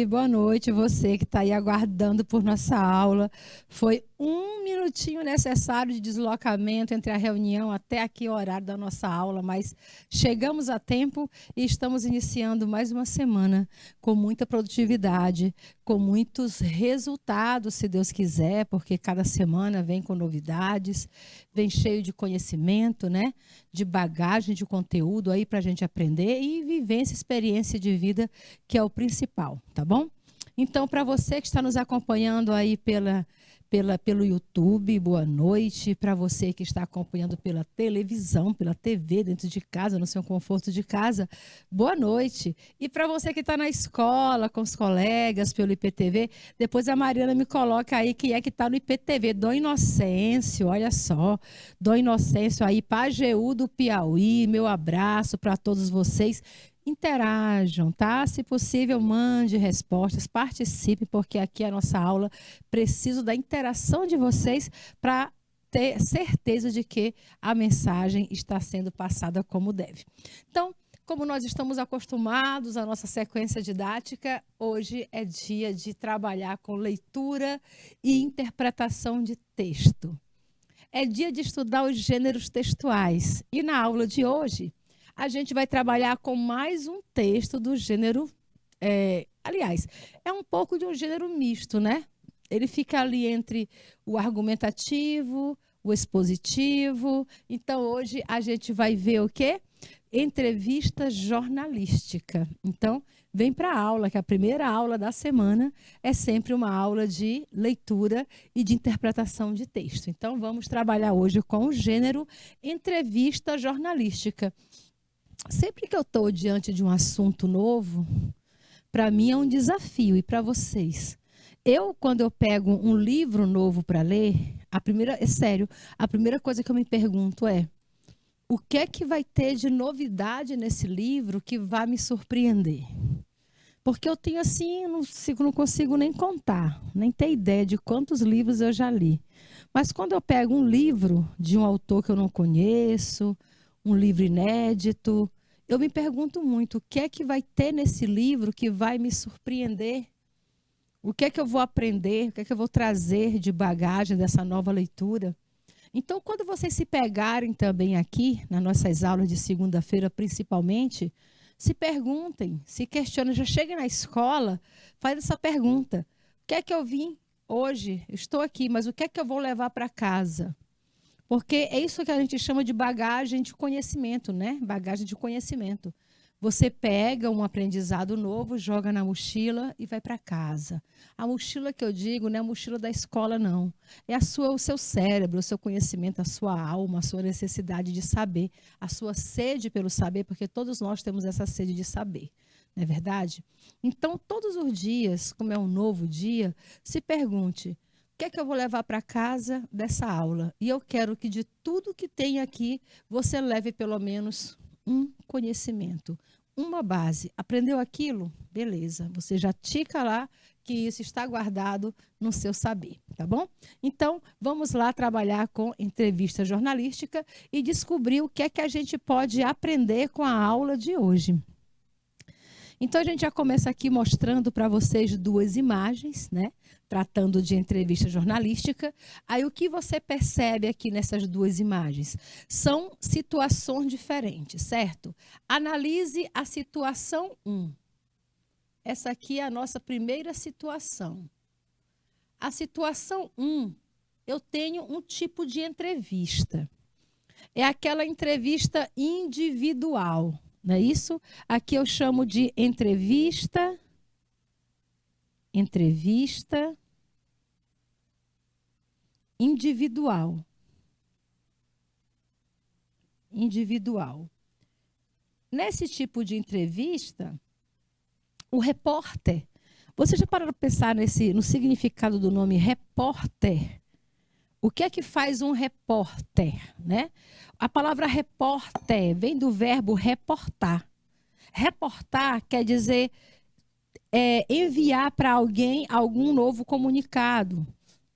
Boa noite você que está aí aguardando por nossa aula. Foi um minutinho necessário de deslocamento entre a reunião até aqui o horário da nossa aula, mas chegamos a tempo e estamos iniciando mais uma semana com muita produtividade, com muitos resultados, se Deus quiser, porque cada semana vem com novidades, vem cheio de conhecimento, né? De bagagem, de conteúdo aí para a gente aprender e viver essa experiência de vida que é o principal, tá bom? Então, para você que está nos acompanhando aí pelo YouTube, boa noite. Para você que está acompanhando pela televisão, pela TV, dentro de casa, no seu conforto de casa, boa noite. E para você que está na escola, com os colegas, pelo IPTV, depois a Mariana me coloca aí quem é que está no IPTV. Dom Inocêncio, olha só. Dom Inocêncio aí, Pajeú do Piauí, meu abraço para todos vocês. Interajam, tá? Se possível, mande respostas, participe, porque aqui a nossa aula preciso da interação de vocês para ter certeza de que a mensagem está sendo passada como deve. Então, como nós estamos acostumados à nossa sequência didática, hoje é dia de trabalhar com leitura e interpretação de texto. É dia de estudar os gêneros textuais. E na aula de hoje, a gente vai trabalhar com mais um texto do gênero, aliás, é um pouco de um gênero misto, né? Ele fica ali entre o argumentativo, o expositivo. Então, hoje a gente vai ver o quê? Entrevista jornalística. Então, vem para a aula, que a primeira aula da semana é sempre uma aula de leitura e de interpretação de texto. Então, vamos trabalhar hoje com o gênero entrevista jornalística. Sempre que eu estou diante de um assunto novo, para mim é um desafio e para vocês. Quando eu pego um livro novo para ler, a primeira coisa que eu me pergunto é: o que é que vai ter de novidade nesse livro que vai me surpreender? Porque eu tenho assim, não consigo nem contar, nem ter ideia de quantos livros eu já li. Mas quando eu pego um livro de um autor que eu não conheço, um livro inédito, eu me pergunto muito, o que é que vai ter nesse livro que vai me surpreender? O que é que eu vou aprender? O que é que eu vou trazer de bagagem dessa nova leitura? Então, quando vocês se pegarem também aqui, nas nossas aulas de segunda-feira principalmente, se perguntem, se questionem, já cheguem na escola, faz essa pergunta. O que é que eu vim hoje? Estou aqui, mas o que é que eu vou levar para casa? Porque é isso que a gente chama de bagagem de conhecimento, né? Bagagem de conhecimento. Você pega um aprendizado novo, joga na mochila e vai para casa. A mochila que eu digo não é a mochila da escola, não. É o seu cérebro, o seu conhecimento, a sua alma, a sua necessidade de saber, a sua sede pelo saber, porque todos nós temos essa sede de saber, não é verdade? Então, todos os dias, como é um novo dia, se pergunte: o que é que eu vou levar para casa dessa aula? E eu quero que de tudo que tem aqui, você leve pelo menos um conhecimento, uma base. Aprendeu aquilo? Beleza. Você já tica lá que isso está guardado no seu saber, tá bom? Então, vamos lá trabalhar com entrevista jornalística e descobrir o que é que a gente pode aprender com a aula de hoje. Então, a gente já começa aqui mostrando para vocês duas imagens, né? Tratando de entrevista jornalística. Aí, o que você percebe aqui nessas duas imagens? São situações diferentes, certo? Analise a situação 1. Essa aqui é a nossa primeira situação. A situação 1, eu tenho um tipo de entrevista. É aquela entrevista individual. Não é isso? Aqui eu chamo de entrevista individual. Nesse tipo de entrevista, o repórter, você já parou para pensar no significado do nome repórter? O que é que faz um repórter, né? A palavra repórter vem do verbo reportar. Reportar quer dizer enviar para alguém algum novo comunicado,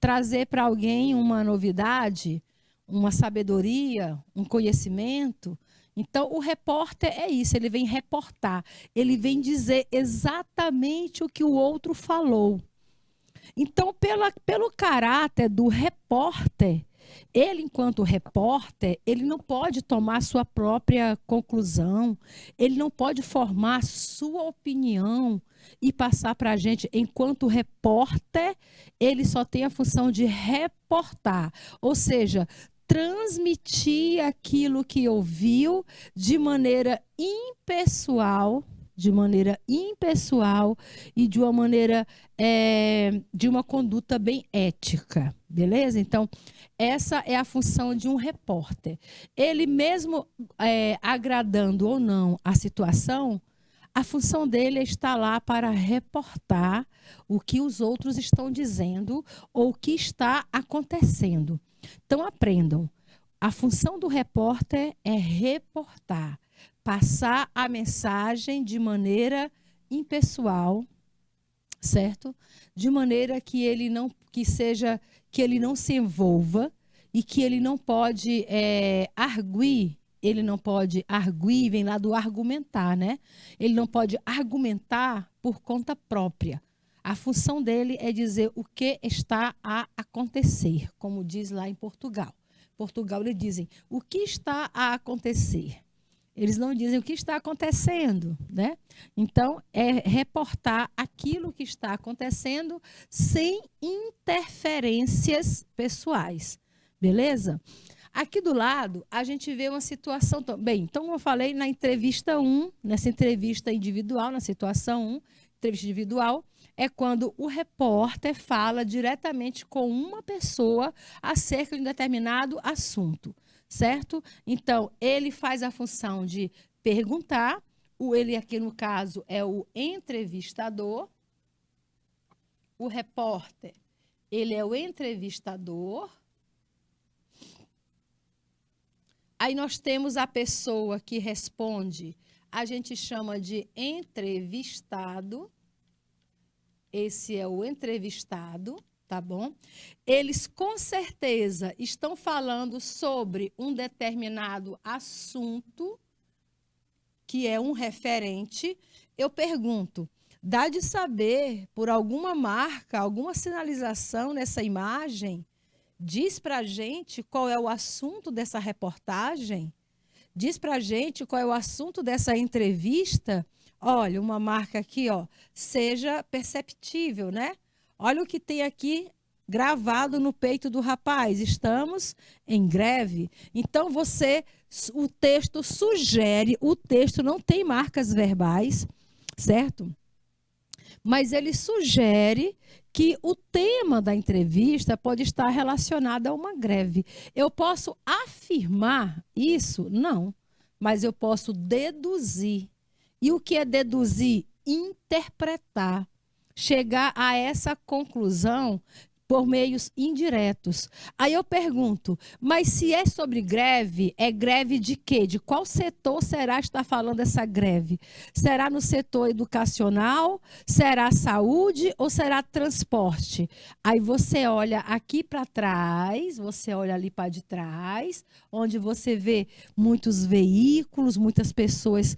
trazer para alguém uma novidade, uma sabedoria, um conhecimento. Então, o repórter é isso, ele vem reportar, ele vem dizer exatamente o que o outro falou. Então, pelo caráter do repórter, ele, enquanto repórter, ele não pode tomar sua própria conclusão, ele não pode formar sua opinião e passar para a gente. Enquanto repórter, ele só tem a função de reportar, ou seja, transmitir aquilo que ouviu de maneira impessoal e de uma maneira, de uma conduta bem ética, beleza? Então, essa é a função de um repórter. Ele mesmo agradando ou não a situação, a função dele é estar lá para reportar o que os outros estão dizendo ou o que está acontecendo. Então, aprendam. A função do repórter é reportar, passar a mensagem de maneira impessoal, certo? De maneira que ele não se envolva e que ele não pode arguir. Ele não pode arguir, vem lá do argumentar, né? Ele não pode argumentar por conta própria. A função dele é dizer o que está a acontecer, como diz lá em Portugal. Portugal, eles dizem o que está a acontecer. Eles não dizem o que está acontecendo, né? Então, é reportar aquilo que está acontecendo sem interferências pessoais, beleza? Aqui do lado, a gente vê uma situação... Bem, então, como eu falei, na entrevista 1, nessa entrevista individual, na situação 1, entrevista individual, é quando o repórter fala diretamente com uma pessoa acerca de um determinado assunto, certo? Então, ele faz a função de perguntar, ele aqui no caso é o entrevistador, o repórter, ele é o entrevistador. Aí nós temos a pessoa que responde, a gente chama de entrevistado. Esse é o entrevistado, tá bom? Eles com certeza estão falando sobre um determinado assunto, que é um referente. Eu pergunto, dá de saber por alguma marca, alguma sinalização nessa imagem? Diz para a gente qual é o assunto dessa reportagem? Diz para a gente qual é o assunto dessa entrevista? Olha, uma marca aqui, ó, seja perceptível, né? Olha o que tem aqui gravado no peito do rapaz. Estamos em greve. Então, o texto sugere, o texto não tem marcas verbais, certo? Mas ele sugere que o tema da entrevista pode estar relacionado a uma greve. Eu posso afirmar isso? Não. Mas eu posso deduzir. E o que é deduzir? Interpretar. Chegar a essa conclusão por meios indiretos. Aí eu pergunto, mas se é sobre greve, é greve de quê? De qual setor será que está falando essa greve? Será no setor educacional? Será saúde ou será transporte? Aí você olha aqui para trás, você olha ali para de trás, onde você vê muitos veículos, muitas pessoas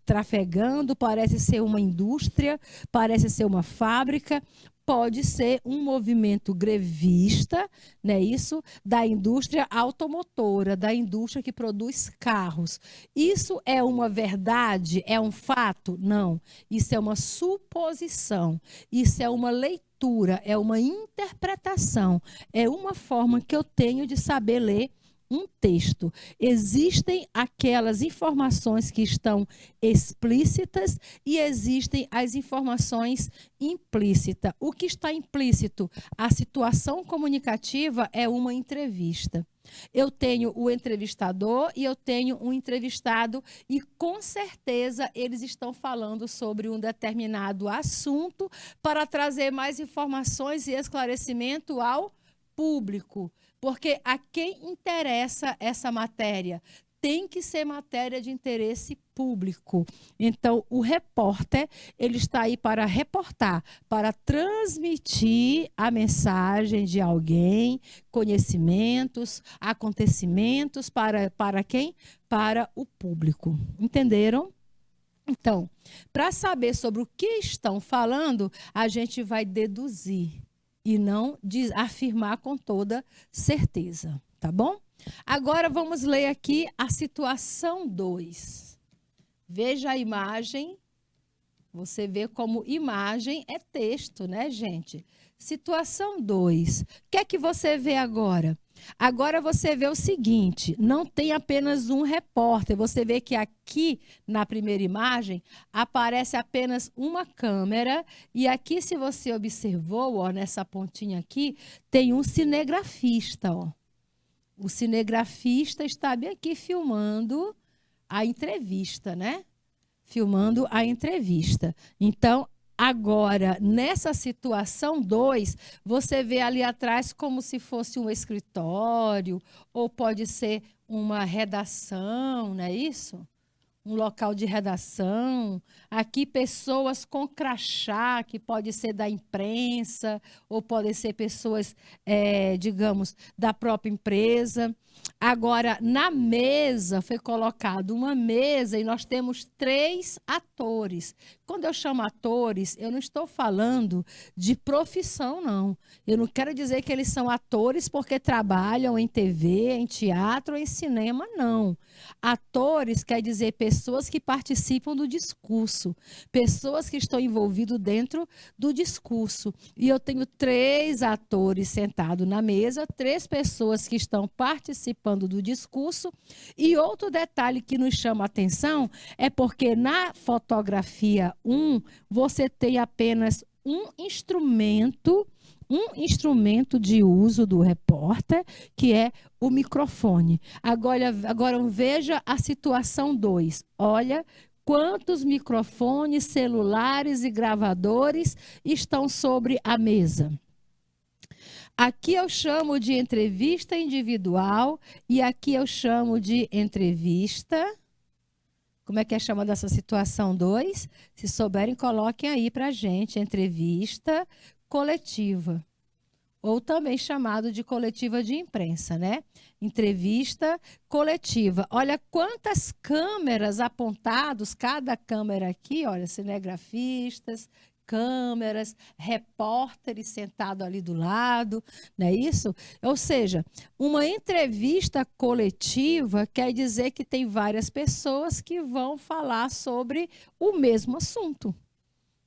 trafegando, parece ser uma indústria, parece ser uma fábrica. Pode ser um movimento grevista, né, isso, da indústria automotora, da indústria que produz carros. Isso é uma verdade? É um fato? Não. Isso é uma suposição. Isso é uma leitura, é uma interpretação. É uma forma que eu tenho de saber ler um texto. Existem aquelas informações que estão explícitas e existem as informações implícitas. O que está implícito? A situação comunicativa é uma entrevista. Eu tenho o entrevistador e eu tenho um entrevistado e, com certeza, eles estão falando sobre um determinado assunto para trazer mais informações e esclarecimento ao público. Porque a quem interessa essa matéria? tem que ser matéria de interesse público. Então, o repórter, ele está aí para reportar, para transmitir a mensagem de alguém, conhecimentos, acontecimentos, para quem? Para o público. Entenderam? Então, para saber sobre o que estão falando, a gente vai deduzir e não afirmar com toda certeza, tá bom? Agora vamos ler aqui a situação 2. Veja a imagem. Você vê como imagem é texto, né, gente? Situação 2. O que é que você vê agora? Agora você vê o seguinte, não tem apenas um repórter. Você vê que aqui na primeira imagem aparece apenas uma câmera e aqui, se você observou, ó, nessa pontinha aqui, tem um cinegrafista, ó. O cinegrafista está bem aqui filmando a entrevista, né? Filmando a entrevista. Então, agora, nessa situação 2, você vê ali atrás como se fosse um escritório, ou pode ser uma redação, não é isso? Um local de redação. Aqui, pessoas com crachá, que pode ser da imprensa, ou podem ser pessoas, digamos, da própria empresa. Agora, na mesa, foi colocado uma mesa e nós temos 3 atores. Quando eu chamo atores, eu não estou falando de profissão, não. Eu não quero dizer que eles são atores porque trabalham em TV, em teatro, em cinema, não. Atores quer dizer pessoas que participam do discurso, pessoas que estão envolvidas dentro do discurso. E eu tenho 3 atores sentados na mesa, 3 pessoas que estão participando do discurso. E outro detalhe que nos chama a atenção é porque na fotografia 1, você tem apenas um instrumento de uso do repórter, que é o microfone. Agora veja a situação 2. Olha quantos microfones, celulares e gravadores estão sobre a mesa. Aqui eu chamo de entrevista individual e aqui eu chamo de entrevista. Como é que é chamada essa situação 2? Se souberem, coloquem aí para a gente. Entrevista coletiva. Ou também chamado de coletiva de imprensa, né? Entrevista coletiva. Olha quantas câmeras apontadas, cada câmera aqui, olha, cinegrafistas, câmeras, repórteres sentados ali do lado, não é isso? Ou seja, uma entrevista coletiva quer dizer que tem várias pessoas que vão falar sobre o mesmo assunto,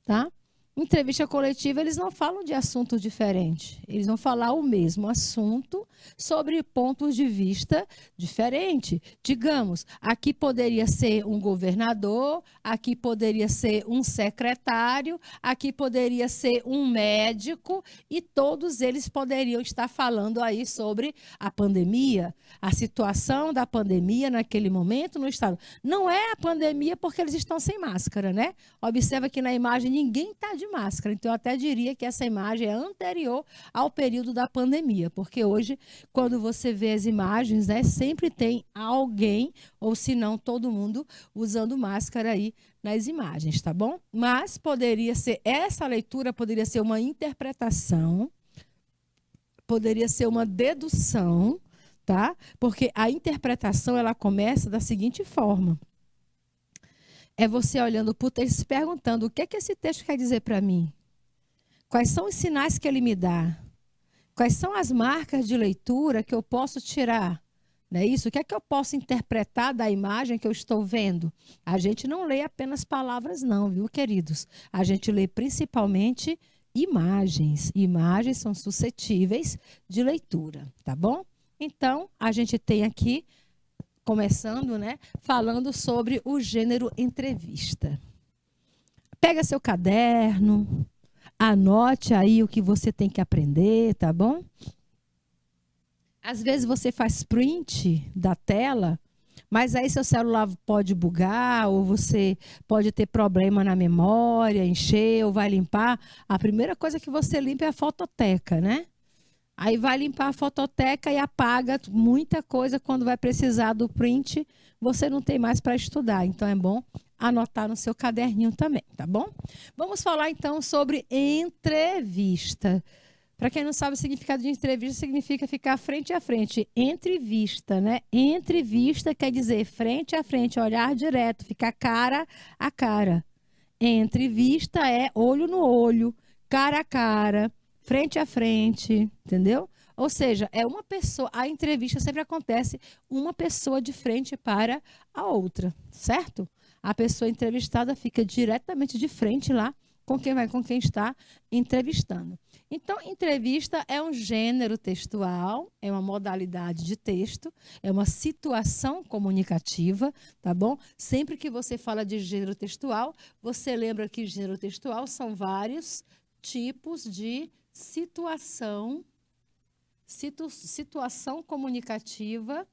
tá? Entrevista coletiva, eles não falam de assunto diferente. Eles vão falar o mesmo assunto sobre pontos de vista diferentes. Digamos, aqui poderia ser um governador, aqui poderia ser um secretário, aqui poderia ser um médico e todos eles poderiam estar falando aí sobre a pandemia, a situação da pandemia naquele momento no estado. Não é a pandemia porque eles estão sem máscara, né? Observa que na imagem ninguém está de máscara. Então, eu até diria que essa imagem é anterior ao período da pandemia, porque hoje, quando você vê as imagens, né, sempre tem alguém, ou se não, todo mundo usando máscara aí nas imagens, tá bom? Mas poderia ser, essa leitura poderia ser uma interpretação, poderia ser uma dedução, tá? Porque a interpretação, ela começa da seguinte forma. É você olhando para o texto e se perguntando o que é que esse texto quer dizer para mim? Quais são os sinais que ele me dá? Quais são as marcas de leitura que eu posso tirar? Não é isso? O que é que eu posso interpretar da imagem que eu estou vendo? A gente não lê apenas palavras não, viu, queridos? A gente lê principalmente imagens. Imagens são suscetíveis de leitura, tá bom? Então, a gente tem aqui começando, né, falando sobre o gênero entrevista. Pega seu caderno, anote aí o que você tem que aprender, tá bom? Às vezes você faz print da tela, mas aí seu celular pode bugar, ou você pode ter problema na memória, encher, ou vai limpar. A primeira coisa que você limpa é a fototeca, né? Aí vai limpar a fototeca e apaga muita coisa. Quando vai precisar do print, você não tem mais para estudar. Então, é bom anotar no seu caderninho também, tá bom? Vamos falar, então, sobre entrevista. Para quem não sabe, o significado de entrevista significa ficar frente a frente. Entrevista, né? Entrevista quer dizer frente a frente, olhar direto, ficar cara a cara. Entrevista é olho no olho, cara a cara, frente a frente, entendeu? Ou seja, é uma pessoa, a entrevista sempre acontece uma pessoa de frente para a outra, certo? A pessoa entrevistada fica diretamente de frente lá com quem está entrevistando. Então, entrevista é um gênero textual, é uma modalidade de texto, é uma situação comunicativa, tá bom? Sempre que você fala de gênero textual, você lembra que gênero textual são vários tipos de situação comunicativa,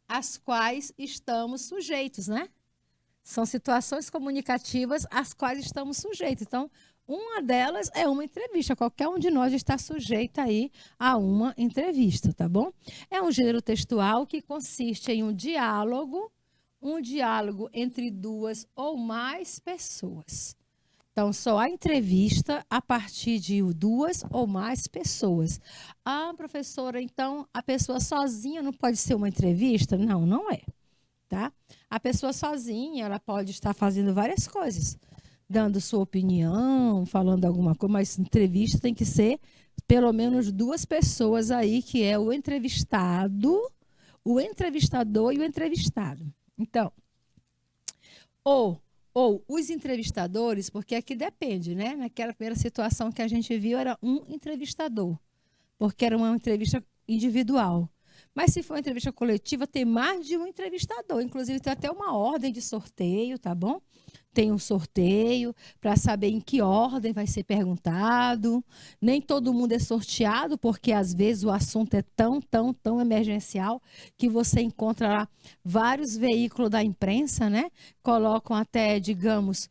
às quais estamos sujeitos, né? São situações comunicativas às quais estamos sujeitos. Então, uma delas é uma entrevista. Qualquer um de nós está sujeito aí a uma entrevista, tá bom? É um gênero textual que consiste em um diálogo entre duas ou mais pessoas. Então, só há entrevista a partir de duas ou mais pessoas. Ah, professora, então a pessoa sozinha não pode ser uma entrevista? Não, não é. Tá? A pessoa sozinha, ela pode estar fazendo várias coisas, dando sua opinião, falando alguma coisa, mas entrevista tem que ser pelo menos duas pessoas aí, que é o entrevistado, o entrevistador e o entrevistado. Então, ou os entrevistadores, porque aqui depende, né? Naquela primeira situação que a gente viu, era um entrevistador, porque era uma entrevista individual. Mas se for uma entrevista coletiva, tem mais de um entrevistador. Inclusive, tem até uma ordem de sorteio, tá bom? Tem um sorteio para saber em que ordem vai ser perguntado. Nem todo mundo é sorteado, porque às vezes o assunto é tão emergencial que você encontra lá vários veículos da imprensa, né? Colocam até, digamos,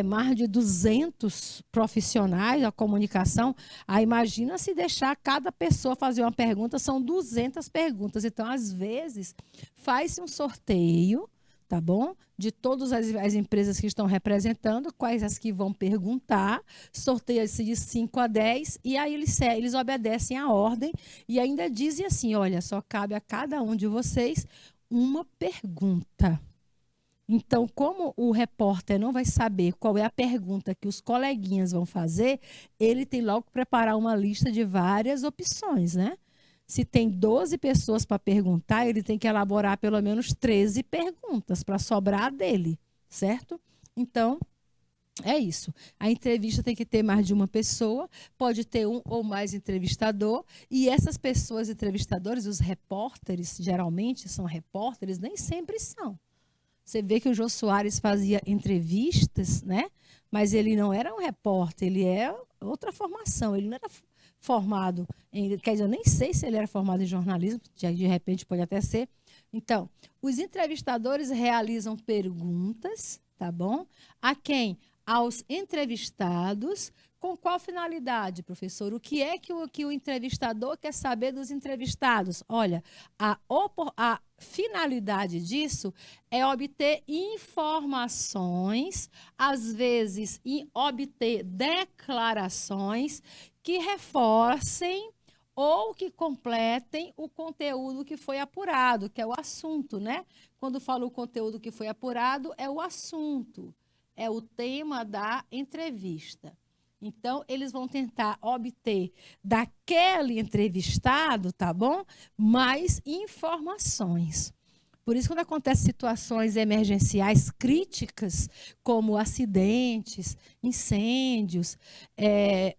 mais de 200 profissionais da comunicação. Aí imagina se deixar cada pessoa fazer uma pergunta, são 200 perguntas. Então, às vezes, faz-se um sorteio, tá bom? De todas as empresas que estão representando, quais as que vão perguntar, sorteia-se de 5 a 10, e aí eles obedecem à ordem e ainda dizem assim, olha, só cabe a cada um de vocês uma pergunta. Então, como o repórter não vai saber qual é a pergunta que os coleguinhas vão fazer, ele tem logo que preparar uma lista de várias opções, né? Se tem 12 pessoas para perguntar, ele tem que elaborar pelo menos 13 perguntas para sobrar dele, certo? Então, é isso. A entrevista tem que ter mais de uma pessoa, pode ter um ou mais entrevistador, e essas pessoas entrevistadores, os repórteres, geralmente são repórteres, nem sempre são. Você vê que o Jô Soares fazia entrevistas, né? Mas ele não era um repórter, ele é outra formação. Ele não era formado em... Quer dizer, eu nem sei se ele era formado em jornalismo, de repente pode até ser. Então, os entrevistadores realizam perguntas, tá bom? A quem? Aos entrevistados. Com qual finalidade, professor? O que é que o entrevistador quer saber dos entrevistados? Olha, a finalidade disso é obter informações, às vezes obter declarações que reforcem ou que completem o conteúdo que foi apurado, que é o assunto, né? Quando falo o conteúdo que foi apurado, é o assunto, é o tema da entrevista. Então, eles vão tentar obter daquele entrevistado, tá bom? Mais informações. Por isso, quando acontecem situações emergenciais críticas, como acidentes, incêndios,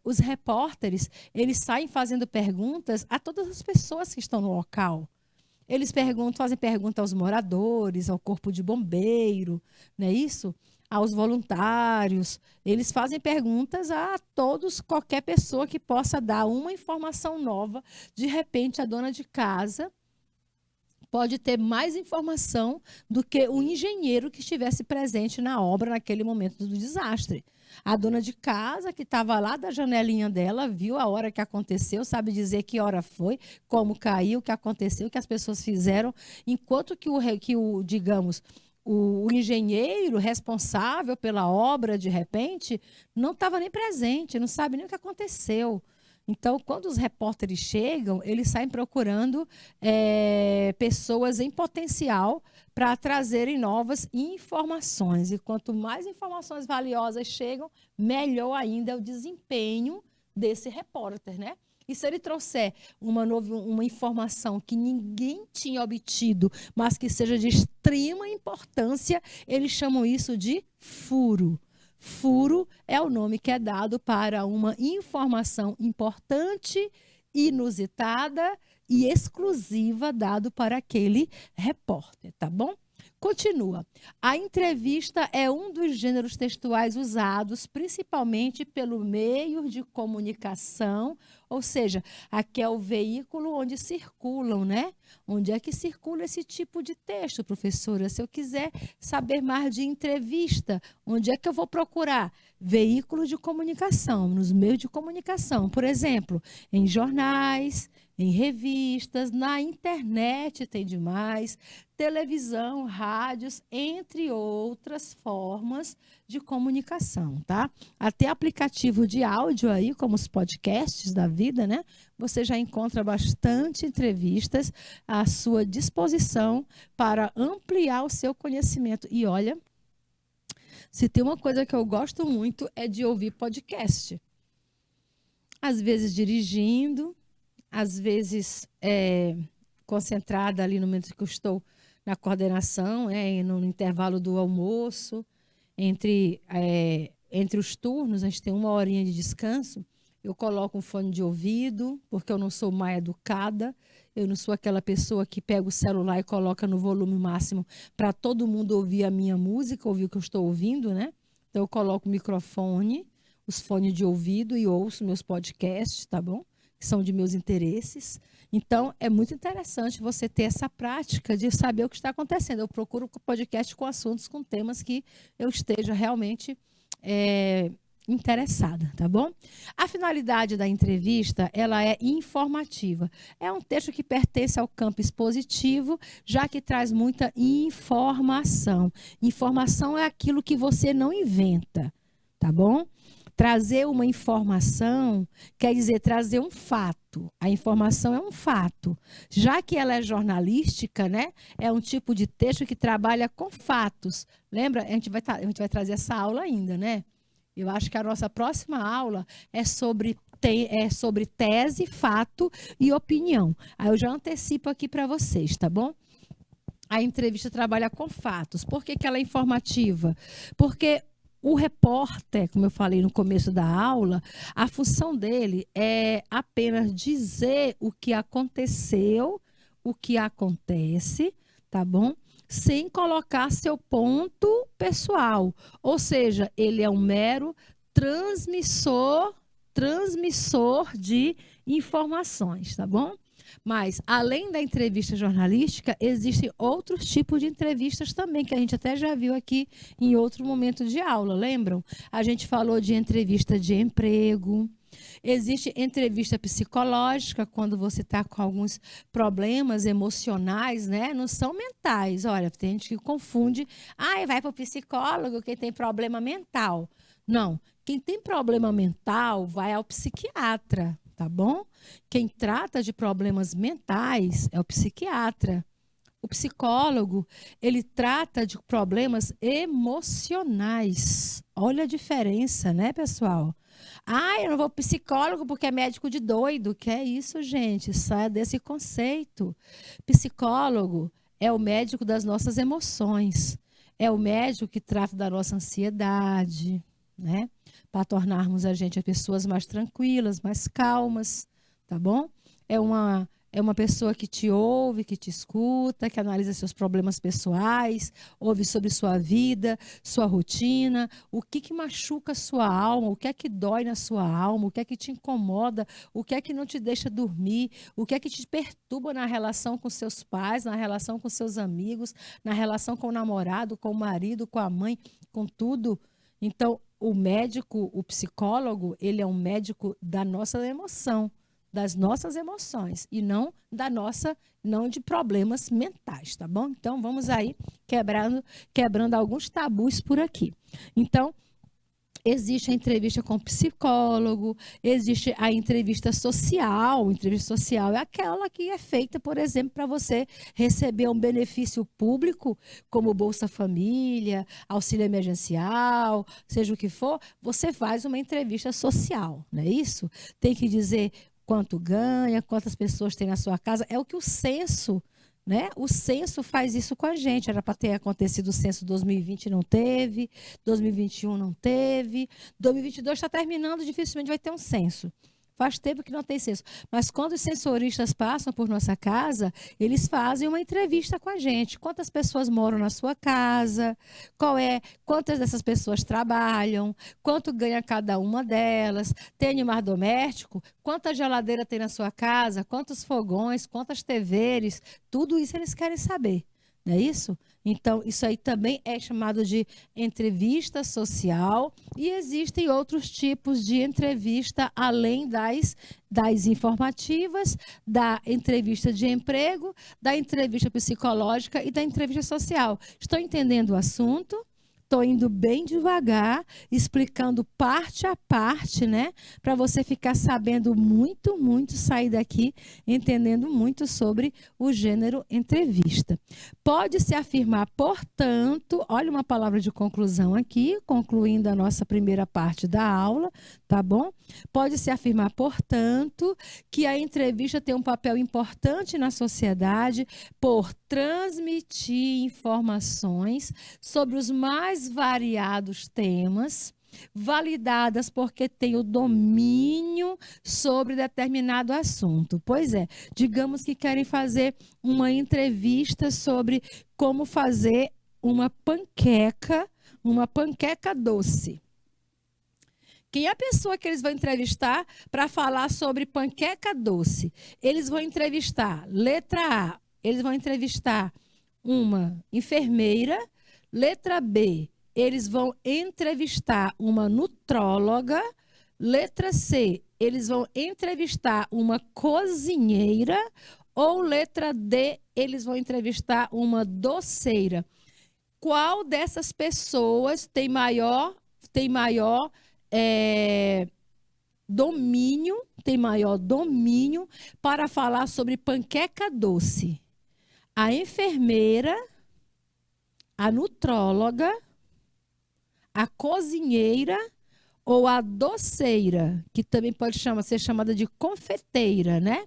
os repórteres, eles saem fazendo perguntas a todas as pessoas que estão no local. Eles fazem perguntas aos moradores, ao corpo de bombeiro, não é isso? Aos voluntários, eles fazem perguntas a todos, qualquer pessoa que possa dar uma informação nova. De repente, a dona de casa pode ter mais informação do que o engenheiro que estivesse presente na obra naquele momento do desastre. A dona de casa, que estava lá da janelinha dela, viu a hora que aconteceu, sabe dizer que hora foi, como caiu, o que aconteceu, o que as pessoas fizeram, enquanto que digamos, o engenheiro responsável pela obra, de repente, não estava nem presente, não sabe nem o que aconteceu. Então, quando os repórteres chegam, eles saem procurando pessoas em potencial para trazerem novas informações. E quanto mais informações valiosas chegam, melhor ainda é o desempenho desse repórter, né? E se ele trouxer uma informação que ninguém tinha obtido, mas que seja de extrema importância, eles chamam isso de furo. Furo é o nome que é dado para uma informação importante, inusitada e exclusiva dado para aquele repórter, tá bom? Continua. A entrevista é um dos gêneros textuais usados principalmente pelo meio de comunicação, ou seja, aqui é o veículo onde circulam, né? Onde é que circula esse tipo de texto, professora? Se eu quiser saber mais de entrevista, onde é que eu vou procurar? Veículos de comunicação, nos meios de comunicação. Por exemplo, em jornais, em revistas, na internet tem demais, televisão, rádios, entre outras formas de comunicação, tá? Até aplicativo de áudio aí, como os podcasts da vida, né? Você já encontra bastante entrevistas à sua disposição para ampliar o seu conhecimento. E olha, se tem uma coisa que eu gosto muito é de ouvir podcast. Às vezes dirigindo, às vezes concentrada ali no momento que eu estou na coordenação, no intervalo do almoço, entre os turnos, a gente tem uma horinha de descanso, eu coloco um fone de ouvido, porque eu não sou mal educada, eu não sou aquela pessoa que pega o celular e coloca no volume máximo para todo mundo ouvir a minha música, ouvir o que eu estou ouvindo, né? Então eu coloco o microfone, os fones de ouvido e ouço meus podcasts, tá bom? Que são de meus interesses. Então, é muito interessante você ter essa prática de saber o que está acontecendo. Eu procuro podcast com assuntos, com temas que eu esteja realmente interessada, tá bom? A finalidade da entrevista, ela é informativa. É um texto que pertence ao campo expositivo, já que traz muita informação. Informação é aquilo que você não inventa, tá bom? Trazer uma informação quer dizer trazer um fato. A informação é um fato. Já que ela é jornalística, né? É um tipo de texto que trabalha com fatos. Lembra? A gente vai trazer essa aula ainda, né? Eu acho que a nossa próxima aula é sobre tese, fato e opinião. Aí eu já antecipo aqui para vocês, tá bom? A entrevista trabalha com fatos. Por que ela é informativa? Porque o repórter, como eu falei no começo da aula, a função dele é apenas dizer o que aconteceu, o que acontece, tá bom? Sem colocar seu ponto pessoal. Ou seja, ele é um mero transmissor de informações, tá bom? Mas, além da entrevista jornalística, existem outros tipos de entrevistas também, que a gente até já viu aqui em outro momento de aula, lembram? A gente falou de entrevista de emprego, existe entrevista psicológica, quando você está com alguns problemas emocionais, né? Não são mentais. Olha, tem gente que confunde, vai para o psicólogo quem tem problema mental. Não, quem tem problema mental vai ao psiquiatra, tá bom? Quem trata de problemas mentais é o psiquiatra. O psicólogo, ele trata de problemas emocionais. Olha a diferença, né, pessoal? Eu não vou ao psicólogo porque é médico de doido. Que é isso, gente? Saia desse conceito. Psicólogo é o médico das nossas emoções. É o médico que trata da nossa ansiedade, né? Para tornarmos a gente pessoas mais tranquilas, mais calmas, tá bom? É uma pessoa que te ouve, que te escuta, que analisa seus problemas pessoais, ouve sobre sua vida, sua rotina, o que machuca a sua alma, o que é que dói na sua alma, o que é que te incomoda, o que é que não te deixa dormir, o que é que te perturba na relação com seus pais, na relação com seus amigos, na relação com o namorado, com o marido, com a mãe, com tudo. Então, o médico, o psicólogo, ele é um médico da nossa emoção, das nossas emoções e não de problemas mentais, tá bom? Então vamos aí quebrando alguns tabus por aqui. Então, existe a entrevista com o psicólogo, existe a entrevista social. A entrevista social é aquela que é feita, por exemplo, para você receber um benefício público, como Bolsa Família, auxílio emergencial, seja o que for, você faz uma entrevista social, não é isso? Tem que dizer quanto ganha, quantas pessoas tem na sua casa. É o que o censo, né? O censo faz isso com a gente. Era para ter acontecido o censo 2020, não teve. 2021 não teve. 2022 está terminando, dificilmente vai ter um censo. Faz tempo que não tem censo. Mas quando os sensoristas passam por nossa casa, eles fazem uma entrevista com a gente. Quantas pessoas moram na sua casa? Quantas dessas pessoas trabalham? Quanto ganha cada uma delas? Tem animal doméstico? Quanta geladeira tem na sua casa? Quantos fogões? Quantas TVs? Tudo isso eles querem saber. Não é isso? Então, isso aí também é chamado de entrevista social e existem outros tipos de entrevista além das informativas, da entrevista de emprego, da entrevista psicológica e da entrevista social. Estão entendendo o assunto? Estou indo bem devagar, explicando parte a parte, né? Para você ficar sabendo muito, sair daqui entendendo muito sobre o gênero entrevista. Pode-se afirmar, portanto, olha uma palavra de conclusão aqui, concluindo a nossa primeira parte da aula, tá bom? Pode-se afirmar, portanto, que a entrevista tem um papel importante na sociedade por transmitir informações sobre os mais variados temas, validadas porque tem o domínio sobre determinado assunto. Pois é, digamos que querem fazer uma entrevista sobre como fazer uma panqueca doce. Quem é a pessoa que eles vão entrevistar para falar sobre panqueca doce? Eles vão entrevistar, letra A, eles vão entrevistar uma enfermeira. Letra B, eles vão entrevistar uma nutróloga. Letra C, eles vão entrevistar uma cozinheira. Ou letra D, eles vão entrevistar uma doceira. Qual dessas pessoas tem maior domínio para falar sobre panqueca doce? A enfermeira, a nutróloga, a cozinheira ou a doceira, que também pode ser chamada de confeiteira, né?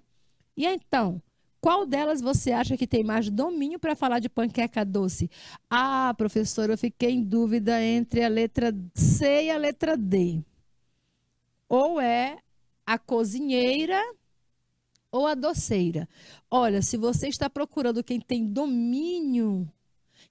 E então, qual delas você acha que tem mais domínio para falar de panqueca doce? Ah, professora, eu fiquei em dúvida entre a letra C e a letra D. Ou é a cozinheira ou a doceira. Olha, se você está procurando quem tem domínio,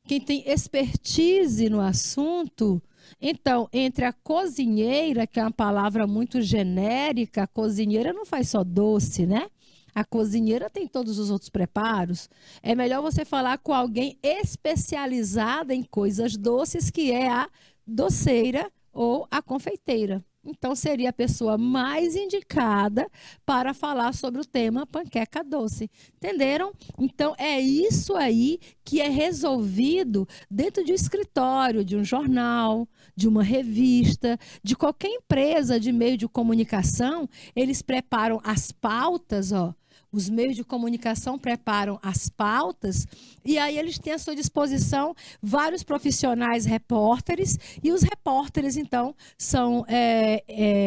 quem tem expertise no assunto, então, entre a cozinheira, que é uma palavra muito genérica, a cozinheira não faz só doce, né? A cozinheira tem todos os outros preparos. É melhor você falar com alguém especializada em coisas doces, que é a doceira ou a confeiteira. Então, seria a pessoa mais indicada para falar sobre o tema panqueca doce. Entenderam? Então, é isso aí que é resolvido dentro de um escritório, de um jornal, de uma revista, de qualquer empresa de meio de comunicação. Eles preparam as pautas, ó. Os meios de comunicação preparam as pautas e aí eles têm à sua disposição vários profissionais repórteres e os repórteres, então, são,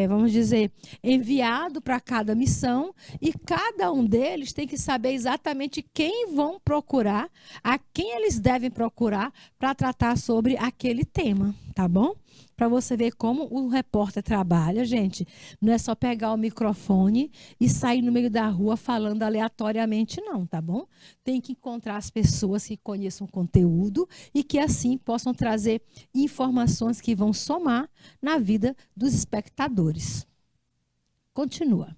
vamos dizer, enviados para cada missão e cada um deles tem que saber exatamente quem vão procurar, a quem eles devem procurar para tratar sobre aquele tema, tá bom? Para você ver como o repórter trabalha, gente. Não é só pegar o microfone e sair no meio da rua falando aleatoriamente, não, tá bom? Tem que encontrar as pessoas que conheçam o conteúdo e que assim possam trazer informações que vão somar na vida dos espectadores. Continua.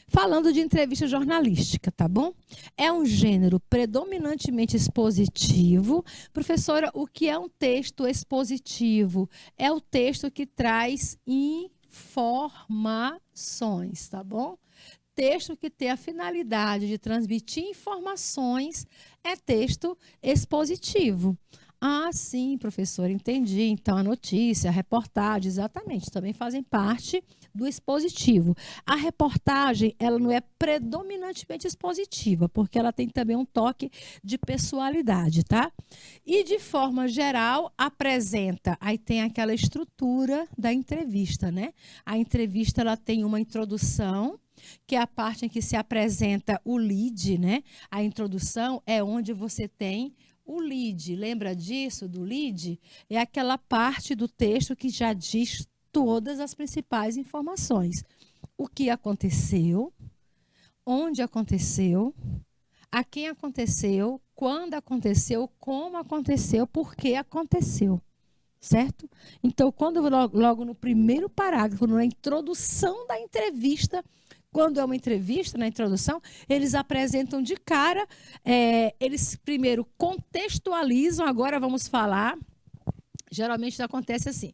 Falando de entrevista jornalística, tá bom? É um gênero predominantemente expositivo. Professora, o que é um texto expositivo? É o texto que traz informações, tá bom? Texto que tem a finalidade de transmitir informações é texto expositivo. Ah, sim, professor, entendi. Então, a notícia, a reportagem, exatamente, também fazem parte do expositivo. A reportagem, ela não é predominantemente expositiva, porque ela tem também um toque de pessoalidade, tá? E, de forma geral, apresenta, aí tem aquela estrutura da entrevista, né? A entrevista, ela tem uma introdução, que é a parte em que se apresenta o lead, né? A introdução é onde você tem o lead. Lembra disso, do lead? É aquela parte do texto que já diz todas as principais informações. O que aconteceu, onde aconteceu, a quem aconteceu, quando aconteceu, como aconteceu, por que aconteceu. Certo? Então, quando logo no primeiro parágrafo, na introdução da entrevista, quando é uma entrevista, na introdução, eles apresentam de cara, eles primeiro contextualizam, agora vamos falar, geralmente acontece assim.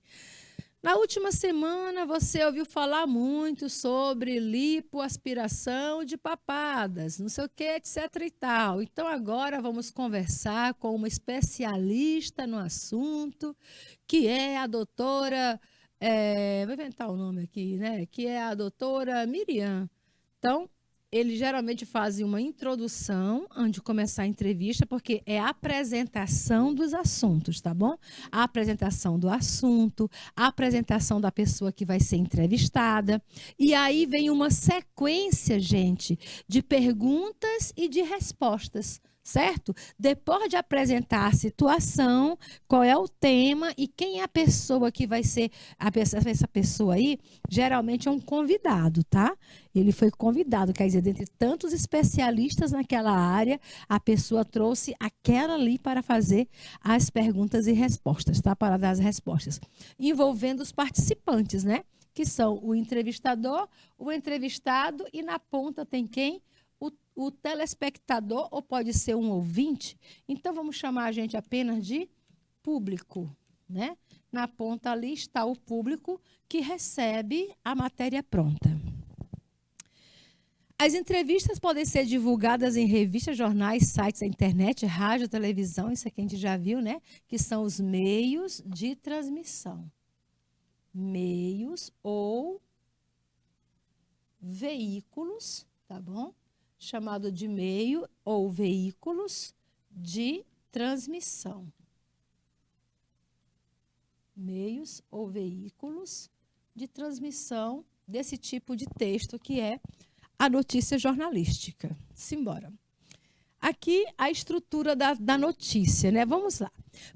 Na última semana, você ouviu falar muito sobre lipoaspiração de papadas, não sei o que, etc. e tal. Então, agora vamos conversar com uma especialista no assunto, que é a doutora, vou inventar o nome aqui, né? Que é a doutora Miriam. Então, eles geralmente fazem uma introdução antes de começar a entrevista, porque é a apresentação dos assuntos, tá bom? A apresentação do assunto, a apresentação da pessoa que vai ser entrevistada. E aí vem uma sequência, gente, de perguntas e de respostas. Certo? Depois de apresentar a situação, qual é o tema e quem é a pessoa que vai ser, essa pessoa aí, geralmente é um convidado, tá? Ele foi convidado, quer dizer, dentre tantos especialistas naquela área, a pessoa trouxe aquela ali para fazer as perguntas e respostas, tá? Para dar as respostas, envolvendo os participantes, né? Que são o entrevistador, o entrevistado e na ponta tem quem? O telespectador, ou pode ser um ouvinte. Então, vamos chamar a gente apenas de público, né? Na ponta ali está o público que recebe a matéria pronta. As entrevistas podem ser divulgadas em revistas, jornais, sites da internet, rádio, televisão, isso aqui a gente já viu, né? Que são os meios de transmissão. Meios ou veículos, tá bom? Chamado de meio ou veículos de transmissão. Meios ou veículos de transmissão desse tipo de texto que é a notícia jornalística. Simbora. Aqui a estrutura da notícia, né? Vamos lá.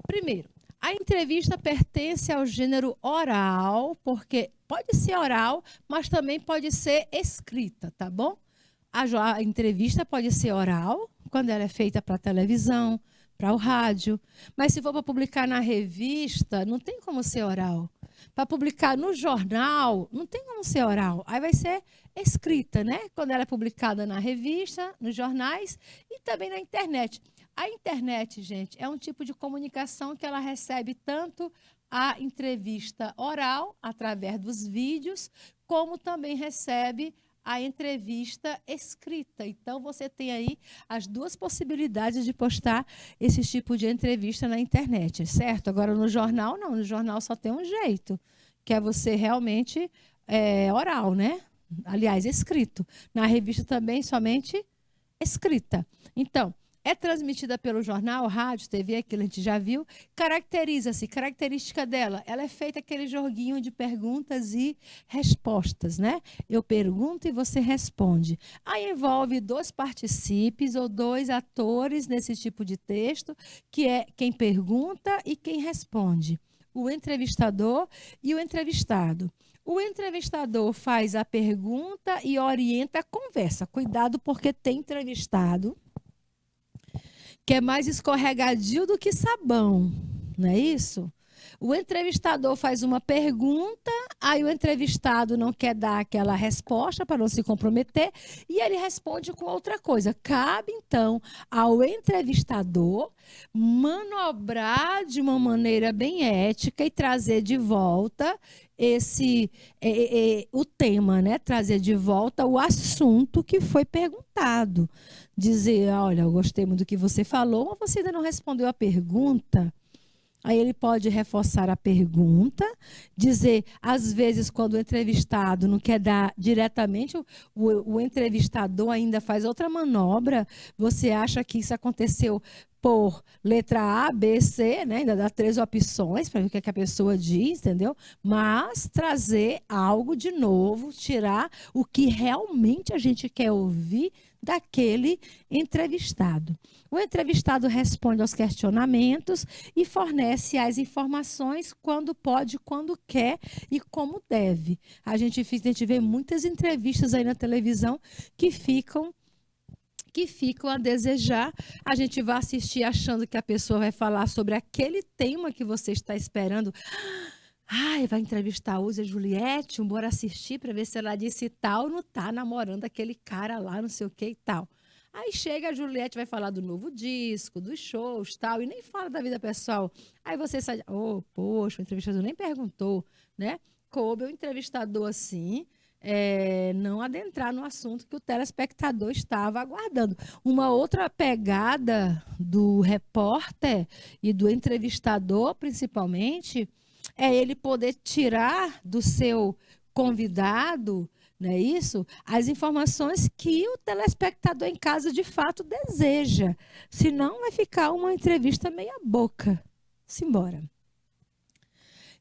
Primeiro, a entrevista pertence ao gênero oral, porque pode ser oral, mas também pode ser escrita, tá bom? A entrevista pode ser oral, quando ela é feita para a televisão, para o rádio. Mas se for para publicar na revista, não tem como ser oral. Para publicar no jornal, não tem como ser oral. Aí vai ser escrita, né? Quando ela é publicada na revista, nos jornais e também na internet. A internet, gente, é um tipo de comunicação que ela recebe tanto a entrevista oral, através dos vídeos, como também recebe a entrevista escrita. Então, você tem aí as duas possibilidades de postar esse tipo de entrevista na internet, certo? Agora, no jornal, não. No jornal só tem um jeito, que é você realmente oral, né? Aliás, escrito. Na revista também, somente escrita. Então, é transmitida pelo jornal, rádio, TV, aquilo a gente já viu. Caracteriza-se, característica dela, ela é feita aquele joguinho de perguntas e respostas, né? Eu pergunto e você responde. Aí envolve dois participes ou dois atores nesse tipo de texto, que é quem pergunta e quem responde. o entrevistador e o entrevistado. O entrevistador faz a pergunta e orienta a conversa. Cuidado, porque tem entrevistado que é mais escorregadio do que sabão, não é isso? O entrevistador faz uma pergunta, aí o entrevistado não quer dar aquela resposta para não se comprometer e ele responde com outra coisa. Cabe, então, ao entrevistador manobrar de uma maneira bem ética e trazer de volta o tema, né? Trazer de volta o assunto que foi perguntado. Dizer, olha, eu gostei muito do que você falou, mas você ainda não respondeu a pergunta. Aí ele pode reforçar a pergunta, dizer, às vezes, quando o entrevistado não quer dar diretamente, o entrevistador ainda faz outra manobra. Você acha que isso aconteceu por letra A, B, C, né? Ainda dá 3 opções para ver o que a pessoa diz, entendeu? Mas trazer algo de novo, tirar o que realmente a gente quer ouvir daquele entrevistado. O entrevistado responde aos questionamentos e fornece as informações quando pode, quando quer e como deve. A gente vê muitas entrevistas aí na televisão que ficam a desejar. A gente vai assistir achando que a pessoa vai falar sobre aquele tema que você está esperando. Ai, vai entrevistar a Uzi e a Juliette, bora assistir para ver se ela disse tal, não tá namorando aquele cara lá, não sei o que e tal. Aí chega a Juliette, vai falar do novo disco, dos shows tal, e nem fala da vida pessoal. Aí você sai, poxa, o entrevistador nem perguntou, né? Coube o entrevistador assim, não adentrar no assunto que o telespectador estava aguardando. Uma outra pegada do repórter e do entrevistador, principalmente, é ele poder tirar do seu convidado, não é isso? As informações que o telespectador em casa de fato deseja. Senão vai ficar uma entrevista meia boca. Simbora.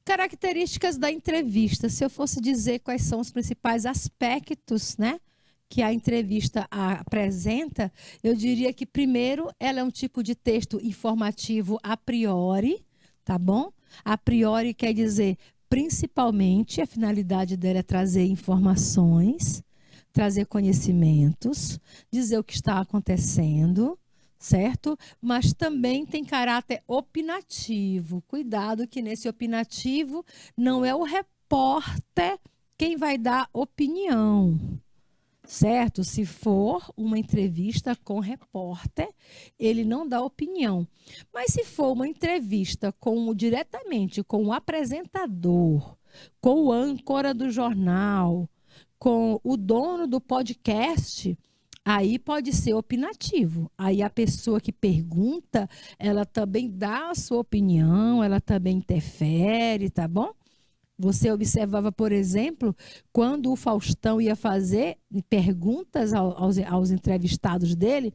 Características da entrevista. Se eu fosse dizer quais são os principais aspectos, né, que a entrevista apresenta, eu diria que, primeiro, ela é um tipo de texto informativo a priori, tá bom? A priori quer dizer, principalmente, a finalidade dela é trazer informações, trazer conhecimentos, dizer o que está acontecendo, certo? Mas também tem caráter opinativo. Cuidado que nesse opinativo não é o repórter quem vai dar opinião. Certo? Se for uma entrevista com repórter, ele não dá opinião. Mas se for uma entrevista diretamente com o apresentador, com o âncora do jornal, com o dono do podcast, aí pode ser opinativo. Aí a pessoa que pergunta, ela também dá a sua opinião, ela também interfere, tá bom? Você observava, por exemplo, quando o Faustão ia fazer perguntas aos entrevistados dele,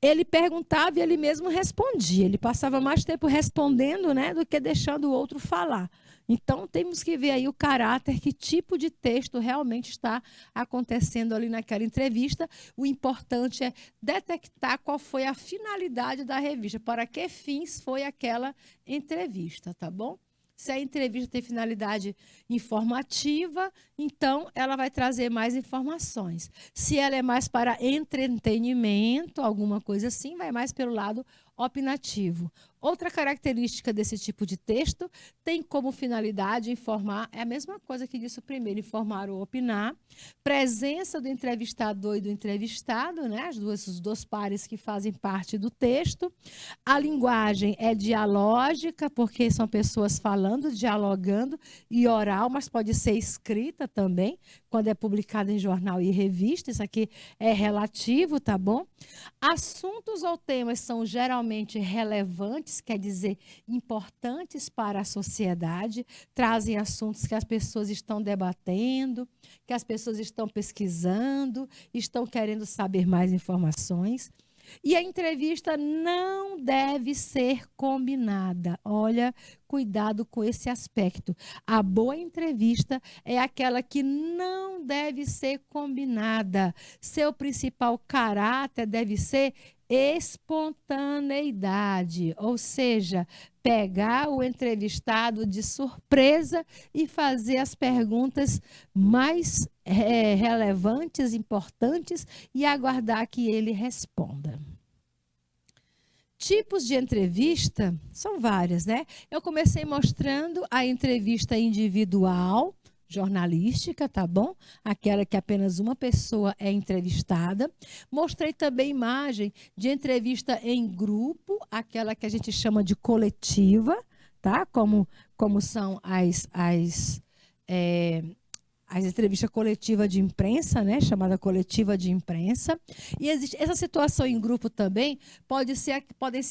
ele perguntava e ele mesmo respondia. Ele passava mais tempo respondendo, né, do que deixando o outro falar. Então, temos que ver aí o caráter, que tipo de texto realmente está acontecendo ali naquela entrevista. O importante é detectar qual foi a finalidade da revista, para que fins foi aquela entrevista, tá bom? Se a entrevista tem finalidade informativa, então ela vai trazer mais informações. Se ela é mais para entretenimento, alguma coisa assim, vai mais pelo lado opinativo. Outra característica desse tipo de texto tem como finalidade informar, é a mesma coisa que disse o primeiro, informar ou opinar. Presença do entrevistador e do entrevistado, né? Os dois pares que fazem parte do texto. A linguagem é dialógica, porque são pessoas falando, dialogando, e oral, mas pode ser escrita também, quando é publicada em jornal e revista. Isso aqui é relativo, tá bom? Assuntos ou temas são geralmente relevantes, quer dizer, importantes para a sociedade, trazem assuntos que as pessoas estão debatendo, que as pessoas estão pesquisando, estão querendo saber mais informações. E a entrevista não deve ser combinada. Olha, cuidado com esse aspecto. A boa entrevista é aquela que não deve ser combinada. Seu principal caráter deve ser espontaneidade, ou seja, pegar o entrevistado de surpresa e fazer as perguntas mais relevantes, importantes e aguardar que ele responda. Tipos de entrevista são várias, né? Eu comecei mostrando a entrevista individual, jornalística, tá bom? Aquela que apenas uma pessoa é entrevistada. Mostrei também imagem de entrevista em grupo, aquela que a gente chama de coletiva, tá? Como são as entrevistas coletivas de imprensa, né, chamada coletiva de imprensa. E existe essa situação em grupo também, podem ser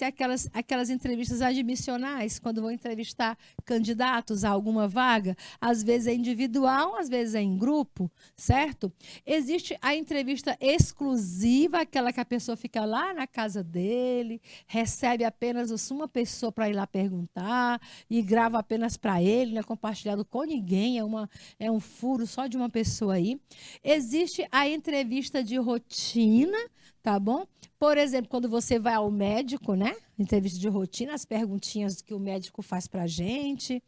aquelas entrevistas admissionais, quando vão entrevistar candidatos a alguma vaga, às vezes é individual, às vezes é em grupo, certo? Existe a entrevista exclusiva, aquela que a pessoa fica lá na casa dele, recebe apenas uma pessoa para ir lá perguntar e grava apenas para ele, não é compartilhado com ninguém, é um furo só de uma pessoa aí. Existe a entrevista de rotina, tá bom? Por exemplo, quando você vai ao médico, né? Entrevista de rotina, as perguntinhas que o médico faz pra gente.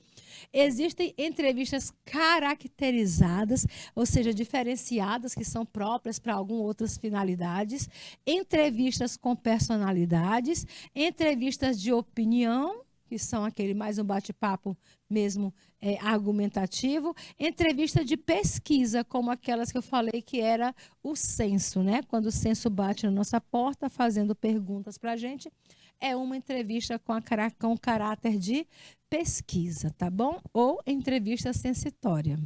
Existem entrevistas caracterizadas, ou seja, diferenciadas, que são próprias para algumas outras finalidades. Entrevistas com personalidades, entrevistas de opinião, que são aquele mais um bate-papo mesmo argumentativo, entrevista de pesquisa, como aquelas que eu falei que era o censo, né? Quando o censo bate na nossa porta, fazendo perguntas para a gente, é uma entrevista com caráter de pesquisa, tá bom? Ou entrevista censitória.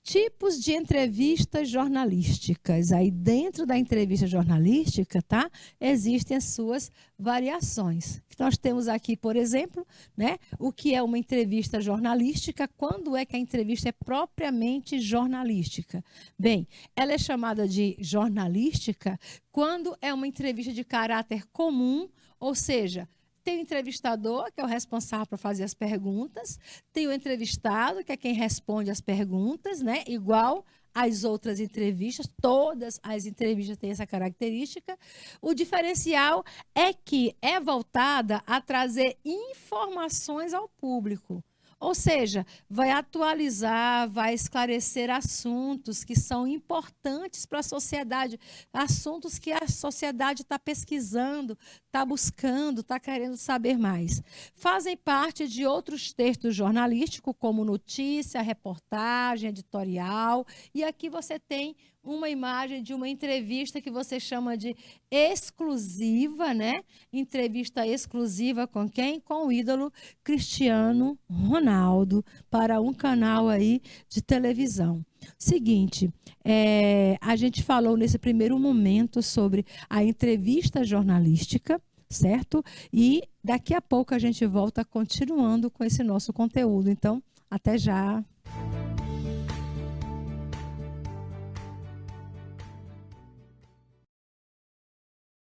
Tipos de entrevistas jornalísticas. Aí dentro da entrevista jornalística, tá? Existem as suas variações. Nós temos aqui, por exemplo, né, o que é uma entrevista jornalística, quando é que a entrevista é propriamente jornalística. Bem, ela é chamada de jornalística quando é uma entrevista de caráter comum, ou seja, tem o entrevistador, que é o responsável por fazer as perguntas, tem o entrevistado, que é quem responde as perguntas, né? Igual às outras entrevistas, todas as entrevistas têm essa característica. O diferencial é que é voltada a trazer informações ao público. Ou seja, vai atualizar, vai esclarecer assuntos que são importantes para a sociedade, assuntos que a sociedade está pesquisando, está buscando, está querendo saber mais. Fazem parte de outros textos jornalísticos, como notícia, reportagem, editorial, e aqui você tem uma imagem de uma entrevista que você chama de exclusiva, né? Entrevista exclusiva com quem? Com o ídolo Cristiano Ronaldo, para um canal aí de televisão. Seguinte, a gente falou nesse primeiro momento sobre a entrevista jornalística, certo? E daqui a pouco a gente volta continuando com esse nosso conteúdo. Então, até já!